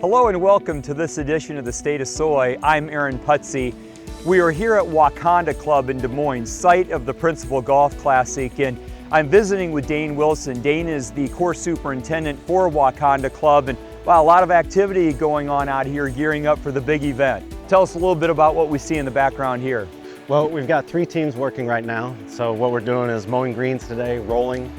Hello and welcome to this edition of the State of Soy. I'm Aaron Putsey. We are here at Wakonda Club in Des Moines, site of the Principal Golf Classic, and I'm visiting with Dane Wilson. Dane is the course superintendent for Wakonda Club, and wow, a lot of activity going on out here gearing up for the big event. Tell us a little bit about what we see in the background here. Well, we've got 3 teams working right now. So what we're doing is mowing greens today, rolling,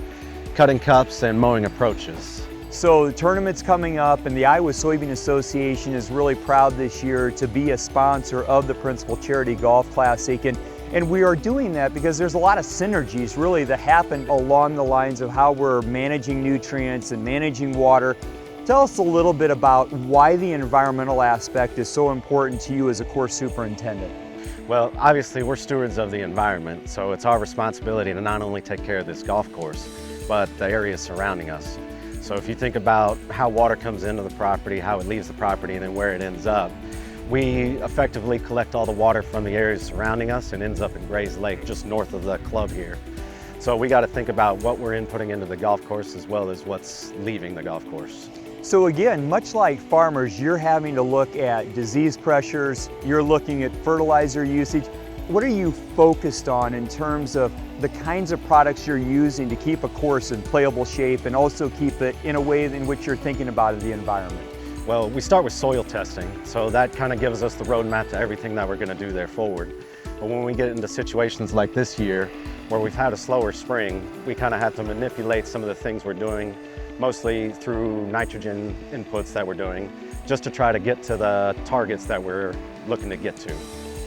cutting cups, and mowing approaches. So the tournament's coming up, and the Iowa Soybean Association is really proud this year to be a sponsor of the Principal Charity Golf Classic. And we are doing that because there's a lot of synergies really that happen along the lines of how we're managing nutrients and managing water. Tell us a little bit about why the environmental aspect is so important to you as a course superintendent. Well, obviously we're stewards of the environment, so it's our responsibility to not only take care of this golf course, but the areas surrounding us. So if you think about how water comes into the property, how it leaves the property, and then where it ends up, we effectively collect all the water from the areas surrounding us and ends up in Gray's Lake, just north of the club here. So we got to think about what we're inputting into the golf course as well as what's leaving the golf course. So again, much like farmers, you're having to look at disease pressures, you're looking at fertilizer usage. What are you focused on in terms of the kinds of products you're using to keep a course in playable shape and also keep it in a way in which you're thinking about the environment? Well, we start with soil testing, so that kind of gives us the roadmap to everything that we're going to do there forward. But when we get into situations like this year, where we've had a slower spring, we kind of have to manipulate some of the things we're doing, mostly through nitrogen inputs that we're doing, just to try to get to the targets that we're looking to get to.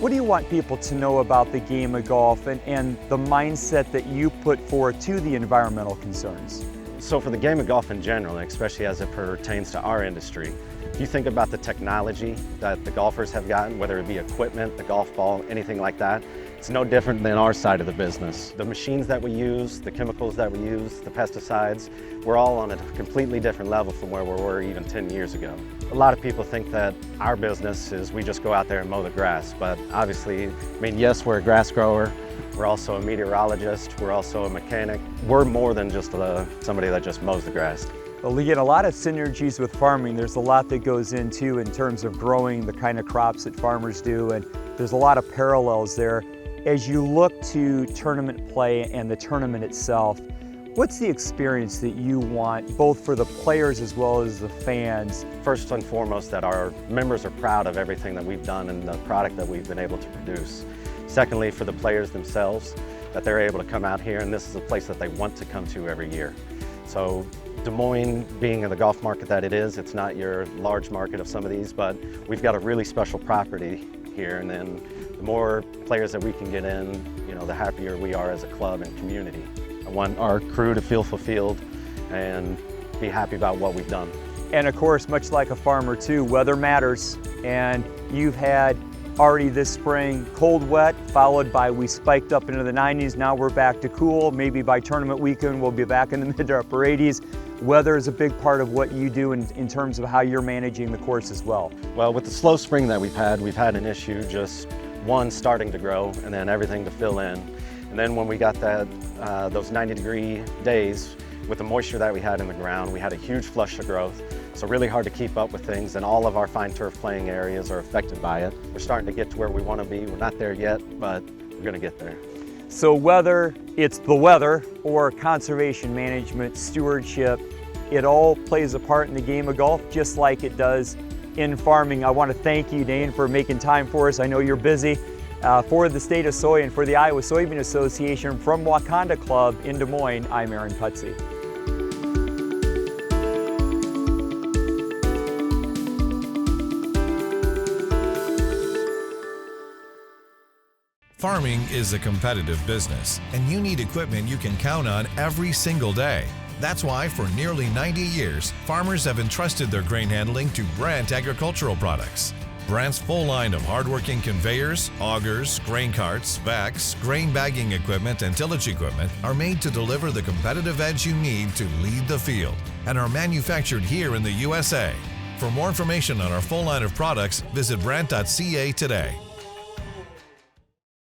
What do you want people to know about the game of golf and the mindset that you put forward to the environmental concerns? So for the game of golf in general, especially as it pertains to our industry, if you think about the technology that the golfers have gotten, whether it be equipment, the golf ball, anything like that, it's no different than our side of the business. The machines that we use, the chemicals that we use, the pesticides, we're all on a completely different level from where we were even 10 years ago. A lot of people think that our business is we just go out there and mow the grass, but obviously, I mean, yes, we're a grass grower, we're also a meteorologist, we're also a mechanic. We're more than just somebody that just mows the grass. Well, you get a lot of synergies with farming. There's a lot that goes into in terms of growing the kind of crops that farmers do, and there's a lot of parallels there. As you look to tournament play and the tournament itself, what's the experience that you want, both for the players as well as the fans? First and foremost, that our members are proud of everything that we've done and the product that we've been able to produce. Secondly, for the players themselves, that they're able to come out here and this is a place that they want to come to every year. So Des Moines being in the golf market that it is, it's not your large market of some of these, but we've got a really special property here, and then the more players that we can get in, you know, the happier we are as a club and community. I want our crew to feel fulfilled and be happy about what we've done. And of course, much like a farmer too, weather matters, and you've had already this spring cold, wet, followed by we spiked up into the 90s. Now we're back to cool. Maybe by tournament weekend, we'll be back in the mid to upper 80s. Weather is a big part of what you do in terms of how you're managing the course as well. Well, with the slow spring that we've had an issue just one starting to grow and then everything to fill in. And then when we got those 90-degree days with the moisture that we had in the ground, we had a huge flush of growth. So really hard to keep up with things, and all of our fine turf playing areas are affected by it. We're starting to get to where we want to be. We're not there yet, but we're going to get there. So whether it's the weather or conservation management, stewardship, it all plays a part in the game of golf, just like it does in farming. I want to thank you, Dane, for making time for us. I know you're busy. For the State of Soy and for the Iowa Soybean Association from Wakonda Club in Des Moines, I'm Aaron Putsey. Farming is a competitive business, and you need equipment you can count on every single day. That's why for nearly 90 years, farmers have entrusted their grain handling to Brandt Agricultural Products. Brandt's full line of hardworking conveyors, augers, grain carts, vacs, grain bagging equipment, and tillage equipment are made to deliver the competitive edge you need to lead the field and are manufactured here in the USA. For more information on our full line of products, visit brandt.ca today.